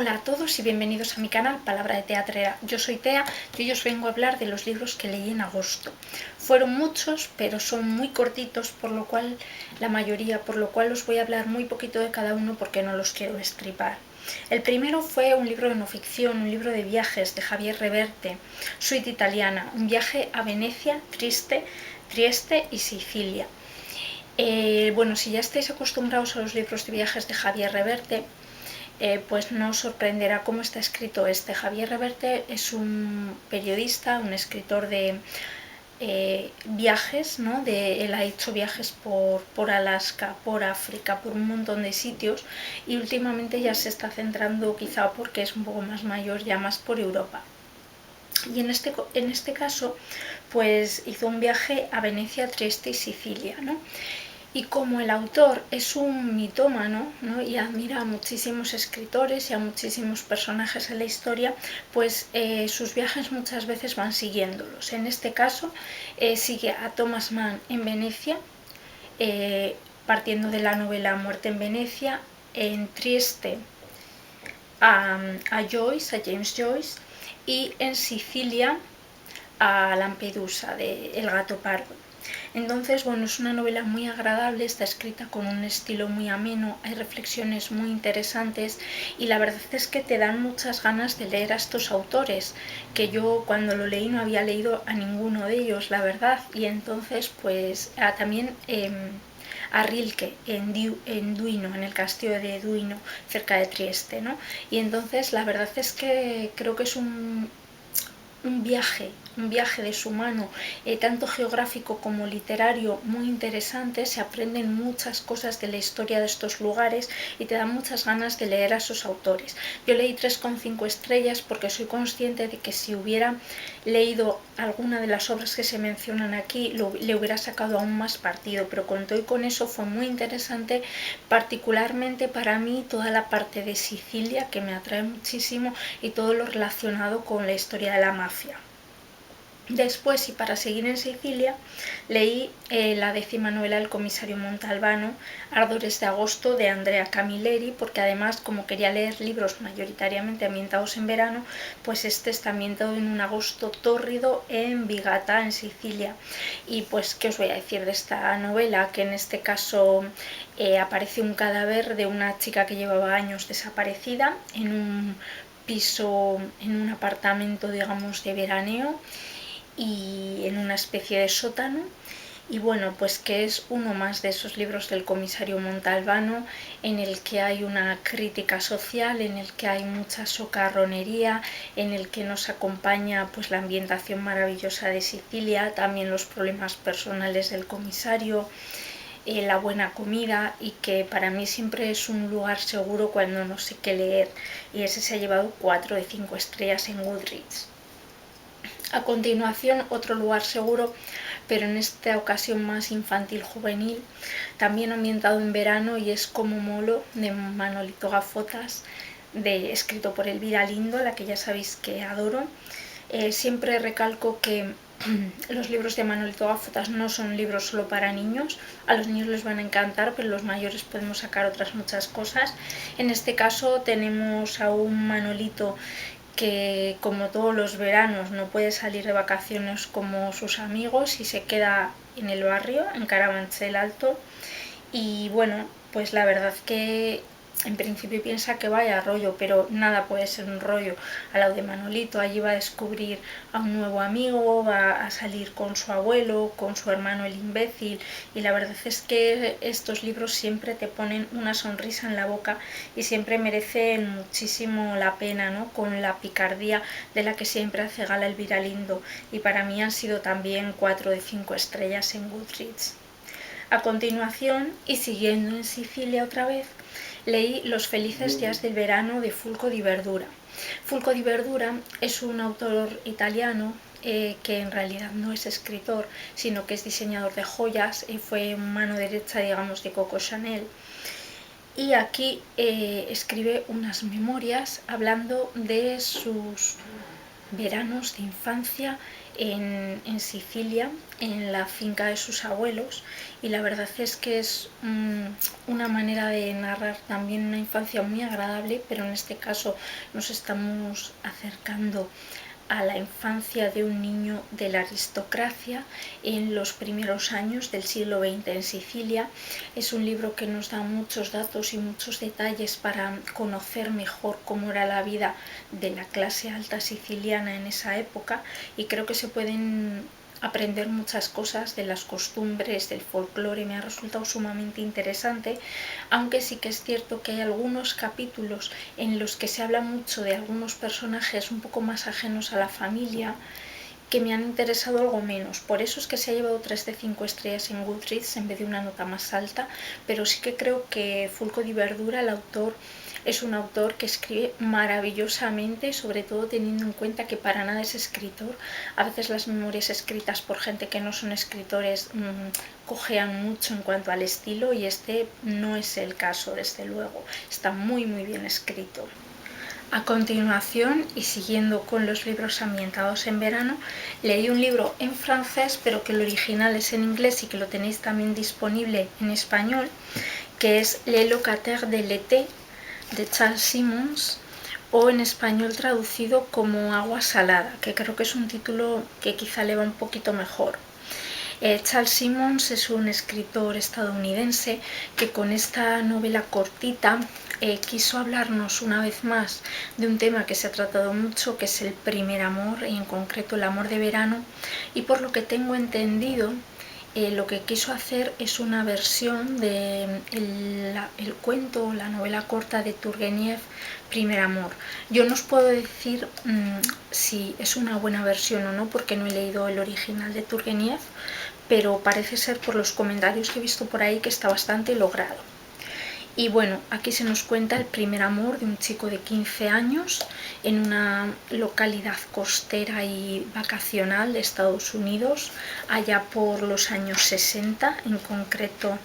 Hola a todos y bienvenidos a mi canal Palabra de Teatrera. Yo soy Tea y hoy os vengo a hablar de los libros que leí en agosto. Fueron muchos, pero son muy cortitos, por lo cual os voy a hablar muy poquito de cada uno porque no los quiero destripar. El primero fue un libro de no ficción, un libro de viajes de Javier Reverte, Suite Italiana, un viaje a Venecia, Trieste y Sicilia. Bueno, si ya estáis acostumbrados a los libros de viajes de Javier Reverte, pues no os sorprenderá cómo está escrito este. Javier Reverte es un periodista, un escritor de viajes, ¿no? Él ha hecho viajes por Alaska, por África, por un montón de sitios, y últimamente ya se está centrando, quizá porque es un poco más mayor, ya más por Europa. Y en este caso, pues hizo un viaje a Venecia, Trieste y Sicilia, ¿no? Y como el autor es un mitómano, ¿no? Y admira a muchísimos escritores y a muchísimos personajes en la historia, pues sus viajes muchas veces van siguiéndolos. En este caso sigue a Thomas Mann en Venecia, partiendo de la novela Muerte en Venecia, en Trieste a James Joyce, y en Sicilia a Lampedusa, de El gato pardo. Entonces, bueno, es una novela muy agradable, está escrita con un estilo muy ameno, hay reflexiones muy interesantes y la verdad es que te dan muchas ganas de leer a estos autores, que yo cuando lo leí no había leído a ninguno de ellos, la verdad, y entonces pues también a Rilke en Duino, en el castillo de Duino, cerca de Trieste, ¿no? Y entonces la verdad es que creo que es un viaje de su mano, tanto geográfico como literario, muy interesante. Se aprenden muchas cosas de la historia de estos lugares y te dan muchas ganas de leer a esos autores. Yo leí 3,5 estrellas porque soy consciente de que si hubiera leído alguna de las obras que se mencionan aquí le hubiera sacado aún más partido, pero con todo y con eso fue muy interesante, particularmente para mí toda la parte de Sicilia, que me atrae muchísimo, y todo lo relacionado con la historia de la mafia. Después, y para seguir en Sicilia, leí la 10ª novela del comisario Montalbano, Ardores de agosto, de Andrea Camilleri, porque además, como quería leer libros mayoritariamente ambientados en verano, pues este está ambientado en un agosto tórrido en Vigata, en Sicilia. Y pues, ¿qué os voy a decir de esta novela? Que en este caso aparece un cadáver de una chica que llevaba años desaparecida en un piso, en un apartamento, digamos, de veraneo, y en una especie de sótano. Y bueno, pues que es uno más de esos libros del comisario Montalbano en el que hay una crítica social, en el que hay mucha socarronería, en el que nos acompaña pues la ambientación maravillosa de Sicilia, también los problemas personales del comisario, la buena comida, y que para mí siempre es un lugar seguro cuando no sé qué leer, y ese se ha llevado 4 de 5 estrellas en Goodreads. A continuación, otro lugar seguro, pero en esta ocasión más infantil juvenil, también ambientado en verano, y es Como Molo, de Manolito Gafotas, escrito por Elvira Lindo, la que ya sabéis que adoro. Siempre recalco que los libros de Manolito Gafotas no son libros solo para niños, a los niños les van a encantar, pero los mayores podemos sacar otras muchas cosas. En este caso tenemos a un Manolito que, como todos los veranos, no puede salir de vacaciones como sus amigos y se queda en el barrio, en Carabanchel Alto. Y bueno, pues la verdad que en principio piensa que vaya rollo, pero nada puede ser un rollo al lado de Manolito. Allí va a descubrir a un nuevo amigo, va a salir con su abuelo, con su hermano el imbécil, y la verdad es que estos libros siempre te ponen una sonrisa en la boca y siempre merecen muchísimo la pena, ¿no? Con la picardía de la que siempre hace gala Elvira Lindo, y para mí han sido también 4 de 5 estrellas en Goodreads. A continuación, y siguiendo en Sicilia otra vez, leí Los felices días del verano de Fulco di Verdura. Fulco di Verdura es un autor italiano que en realidad no es escritor, sino que es diseñador de joyas, y fue mano derecha, digamos, de Coco Chanel. Y aquí escribe unas memorias hablando de sus veranos de infancia en Sicilia, en la finca de sus abuelos, y la verdad es que es una manera de narrar también una infancia muy agradable, pero en este caso nos estamos acercando a la infancia de un niño de la aristocracia en los primeros años del siglo XX en Sicilia. Es un libro que nos da muchos datos y muchos detalles para conocer mejor cómo era la vida de la clase alta siciliana en esa época, y creo que se pueden aprender muchas cosas de las costumbres, del folclore. Me ha resultado sumamente interesante, aunque sí que es cierto que hay algunos capítulos en los que se habla mucho de algunos personajes un poco más ajenos a la familia que me han interesado algo menos. Por eso es que se ha llevado 3 de 5 estrellas en Goodreads en vez de una nota más alta, pero sí que creo que Fulco Di Verdura, el autor, es un autor que escribe maravillosamente, sobre todo teniendo en cuenta que para nada es escritor. A veces las memorias escritas por gente que no son escritores cojean mucho en cuanto al estilo, y este no es el caso, desde luego. Está muy bien escrito. A continuación, y siguiendo con los libros ambientados en verano, leí un libro en francés, pero que el original es en inglés y que lo tenéis también disponible en español, que es Les locataires de l'été, de Charles Simmons, o en español traducido como Agua salada, que creo que es un título que quizá le va un poquito mejor. Charles Simmons es un escritor estadounidense que con esta novela cortita quiso hablarnos una vez más de un tema que se ha tratado mucho, que es el primer amor, y en concreto el amor de verano, y por lo que tengo entendido, lo que quiso hacer es una versión de el cuento, la novela corta de Turgeniev, Primer amor. Yo no os puedo decir si es una buena versión o no, porque no he leído el original de Turgeniev, pero parece ser por los comentarios que he visto por ahí que está bastante logrado. Y bueno, aquí se nos cuenta el primer amor de un chico de 15 años en una localidad costera y vacacional de Estados Unidos, allá por los años 60, en concreto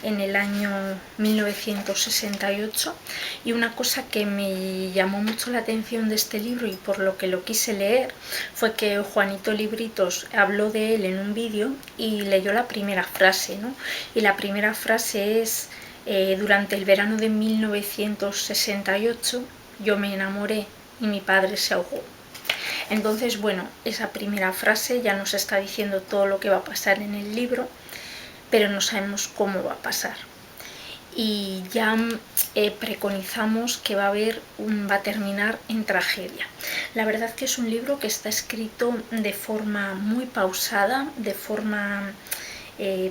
en el año 1968. Y una cosa que me llamó mucho la atención de este libro, y por lo que lo quise leer, fue que Juanito Libritos habló de él en un vídeo y leyó la primera frase, ¿no? Y la primera frase es: durante el verano de 1968 yo me enamoré y mi padre se ahogó. Entonces, bueno, esa primera frase ya nos está diciendo todo lo que va a pasar en el libro, pero no sabemos cómo va a pasar. Y ya preconizamos que va a terminar en tragedia. La verdad que es un libro que está escrito de forma muy pausada, de forma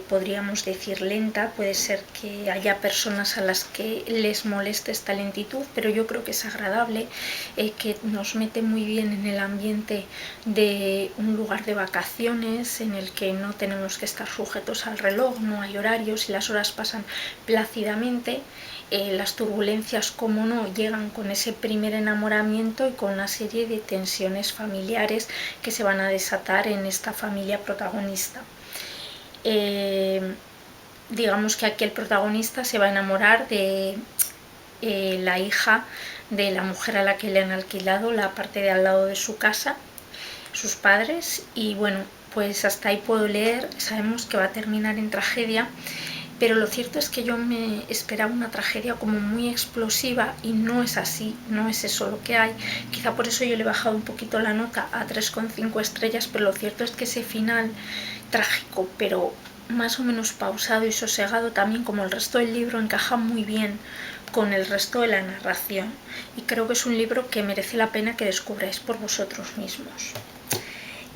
podríamos decir lenta. Puede ser que haya personas a las que les moleste esta lentitud, pero yo creo que es agradable, que nos mete muy bien en el ambiente de un lugar de vacaciones en el que no tenemos que estar sujetos al reloj, no hay horarios y las horas pasan plácidamente. Las turbulencias, como no, llegan con ese primer enamoramiento y con una serie de tensiones familiares que se van a desatar en esta familia protagonista. Digamos que aquí el protagonista se va a enamorar de la hija de la mujer a la que le han alquilado la parte de al lado de su casa, sus padres, y bueno, pues hasta ahí puedo leer. Sabemos que va a terminar en tragedia, pero lo cierto es que yo me esperaba una tragedia como muy explosiva y no es así, no es eso lo que hay. Quizá por eso yo le he bajado un poquito la nota a 3,5 estrellas, pero lo cierto es que ese final trágico, pero más o menos pausado y sosegado, también como el resto del libro, encaja muy bien con el resto de la narración, y creo que es un libro que merece la pena que descubráis por vosotros mismos.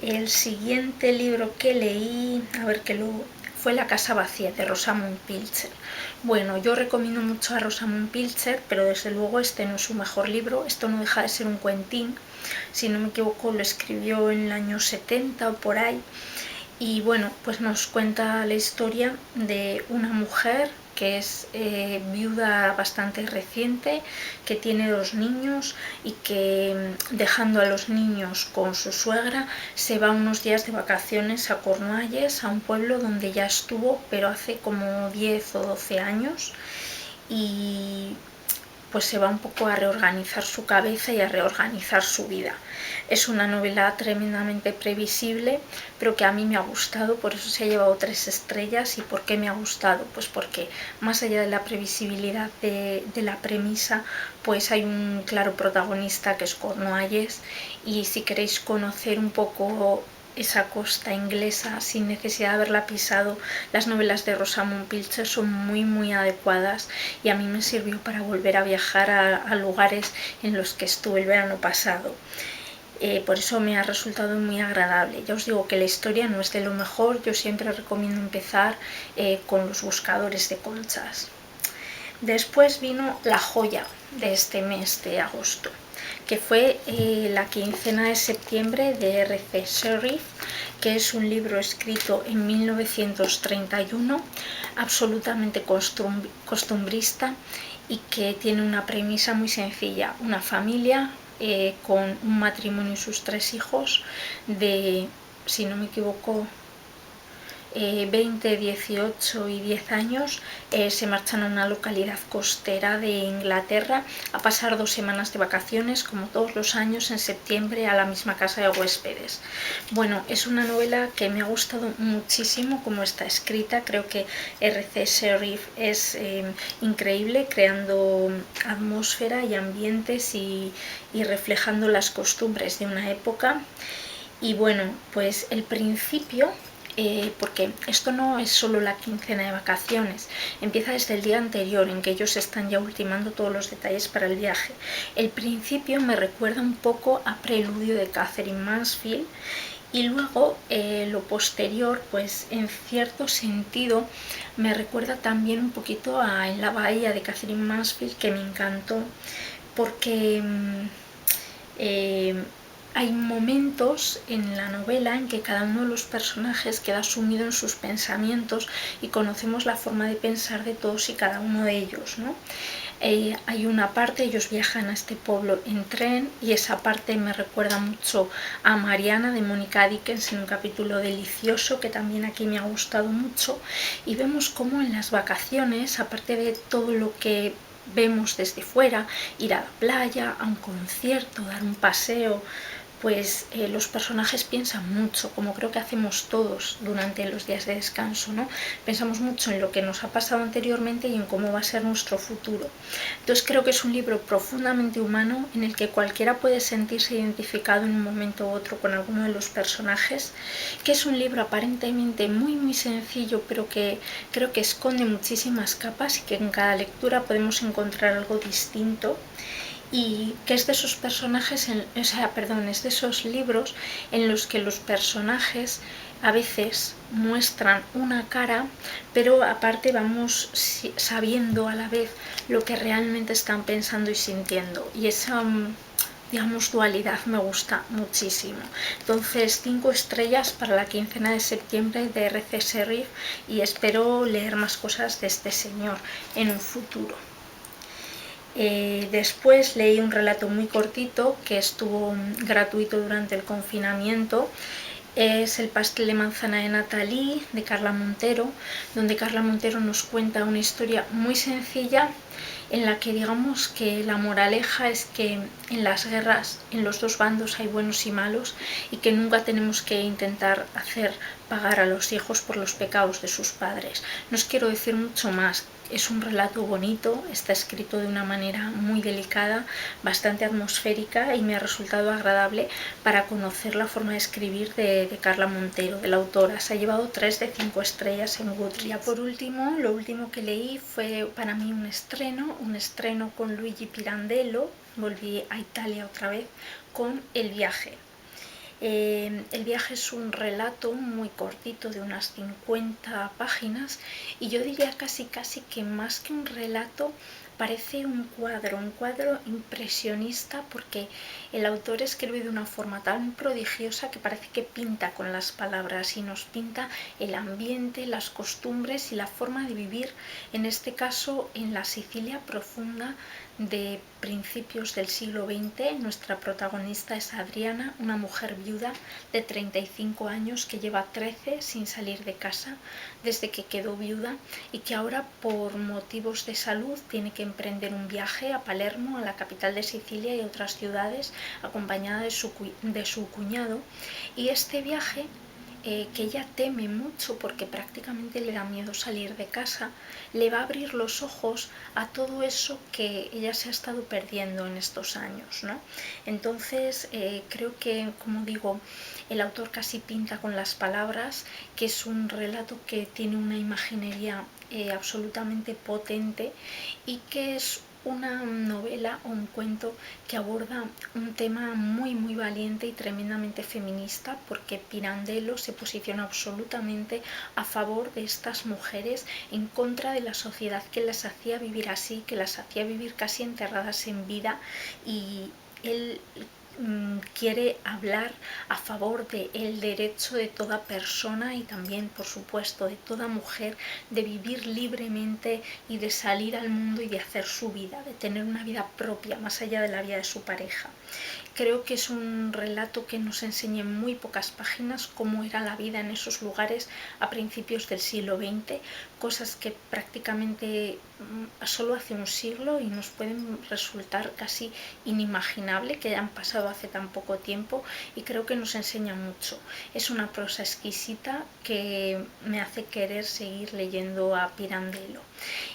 El siguiente libro que leí, fue La casa vacía, de Rosamund Pilcher. Bueno, yo recomiendo mucho a Rosamund Pilcher, pero desde luego este no es su mejor libro. Esto no deja de ser un cuentín. Si no me equivoco, lo escribió en el año 70 o por ahí. Y bueno, pues nos cuenta la historia de una mujer que es viuda bastante reciente, que tiene 2 niños y que, dejando a los niños con su suegra, se va unos días de vacaciones a Cornualles, a un pueblo donde ya estuvo, pero hace como 10 o 12 años. Y pues se va un poco a reorganizar su cabeza y a reorganizar su vida. Es una novela tremendamente previsible, pero que a mí me ha gustado, por eso se ha llevado 3 estrellas. ¿Y por qué me ha gustado? Pues porque más allá de la previsibilidad de la premisa, pues hay un claro protagonista, que es Cornualles, y si queréis conocer un poco esa costa inglesa sin necesidad de haberla pisado, las novelas de Rosamund Pilcher son muy adecuadas, y a mí me sirvió para volver a viajar a lugares en los que estuve el verano pasado. Por eso me ha resultado muy agradable. Ya os digo que la historia no es de lo mejor, yo siempre recomiendo empezar con Los buscadores de conchas. Después vino la joya de este mes de agosto, que fue La quincena de septiembre de R.C. Sherriff, que es un libro escrito en 1931, absolutamente costumbrista, y que tiene una premisa muy sencilla: una familia con un matrimonio y sus 3 hijos de, si no me equivoco, 20, 18 y 10 años, se marchan a una localidad costera de Inglaterra a pasar 2 semanas de vacaciones, como todos los años en septiembre, a la misma casa de huéspedes. Bueno, es una novela que me ha gustado muchísimo como está escrita. Creo que R.C. Sherriff es increíble, creando atmósfera y ambientes y reflejando las costumbres de una época. Y bueno, pues el principio, porque esto no es solo la quincena de vacaciones, empieza desde el día anterior, en que ellos están ya ultimando todos los detalles para el viaje. El principio me recuerda un poco a Preludio de Katherine Mansfield, y luego lo posterior, pues en cierto sentido me recuerda también un poquito a En la bahía de Katherine Mansfield, que me encantó, porque hay momentos en la novela en que cada uno de los personajes queda sumido en sus pensamientos y conocemos la forma de pensar de todos y cada uno de ellos, ¿no? Hay una parte, ellos viajan a este pueblo en tren, y esa parte me recuerda mucho a Mariana de Mónica Dickens, en un capítulo delicioso que también aquí me ha gustado mucho. Y vemos cómo en las vacaciones, aparte de todo lo que vemos desde fuera, ir a la playa, a un concierto, dar un paseo, pues los personajes piensan mucho, como creo que hacemos todos durante los días de descanso, ¿no? Pensamos mucho en lo que nos ha pasado anteriormente y en cómo va a ser nuestro futuro. Entonces creo que es un libro profundamente humano, en el que cualquiera puede sentirse identificado en un momento u otro con alguno de los personajes, que es un libro aparentemente muy sencillo, pero que creo que esconde muchísimas capas y que en cada lectura podemos encontrar algo distinto. Y que es de esos personajes, es de esos libros en los que los personajes a veces muestran una cara, pero aparte vamos sabiendo a la vez lo que realmente están pensando y sintiendo, y esa, digamos, dualidad me gusta muchísimo. Entonces, 5 estrellas para la quincena de septiembre de R.C. Sherriff, y espero leer más cosas de este señor en un futuro. Después leí un relato muy cortito que estuvo gratuito durante el confinamiento. Es El pastel de manzana de Nathalie, de Carla Montero, donde Carla Montero nos cuenta una historia muy sencilla, en la que digamos que la moraleja es que en las guerras, en los 2 bandos hay buenos y malos, y que nunca tenemos que intentar hacer pagar a los hijos por los pecados de sus padres. No os quiero decir mucho más. Es un relato bonito, está escrito de una manera muy delicada, bastante atmosférica, y me ha resultado agradable para conocer la forma de escribir de Carla Montero, de la autora. Se ha llevado 3 de 5 estrellas en Goodreads. Por último, lo último que leí fue para mí un estreno con Luigi Pirandello. Volví a Italia otra vez con El viaje. El viaje es un relato muy cortito de unas 50 páginas, y yo diría casi que más que un relato parece un cuadro impresionista, porque el autor escribe de una forma tan prodigiosa que parece que pinta con las palabras y nos pinta el ambiente, las costumbres y la forma de vivir, en este caso en la Sicilia profunda de principios del siglo XX. Nuestra protagonista es Adriana, una mujer viuda de 35 años que lleva 13 sin salir de casa desde que quedó viuda, y que ahora por motivos de salud tiene que emprender un viaje a Palermo, a la capital de Sicilia y a otras ciudades, acompañada de su cuñado. Y este viaje, que ella teme mucho porque prácticamente le da miedo salir de casa, le va a abrir los ojos a todo eso que ella se ha estado perdiendo en estos años, ¿no? Entonces creo que, como digo, el autor casi pinta con las palabras, que es un relato que tiene una imaginería absolutamente potente y que es una novela o un cuento que aborda un tema muy valiente y tremendamente feminista, porque Pirandello se posiciona absolutamente a favor de estas mujeres, en contra de la sociedad que las hacía vivir así, que las hacía vivir casi enterradas en vida, y él quiere hablar a favor del derecho de toda persona y también, por supuesto, de toda mujer, de vivir libremente y de salir al mundo y de hacer su vida, de tener una vida propia más allá de la vida de su pareja. Creo que es un relato que nos enseña en muy pocas páginas cómo era la vida en esos lugares a principios del siglo XX, cosas que prácticamente solo hace un siglo y nos pueden resultar casi inimaginable que hayan pasado hace tan poco tiempo, y creo que nos enseña mucho. Es una prosa exquisita que me hace querer seguir leyendo a Pirandello.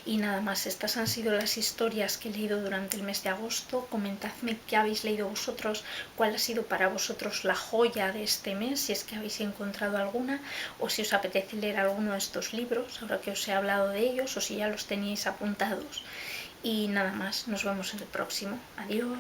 Y nada más, estas han sido las historias que he leído durante el mes de agosto. Comentadme qué habéis leído vosotros, cuál ha sido para vosotros la joya de este mes, si es que habéis encontrado alguna, o si os apetece leer alguno de estos libros, ahora que os he hablado de ellos, o si ya los teníais apuntados. Y nada más, nos vemos en el próximo. Adiós.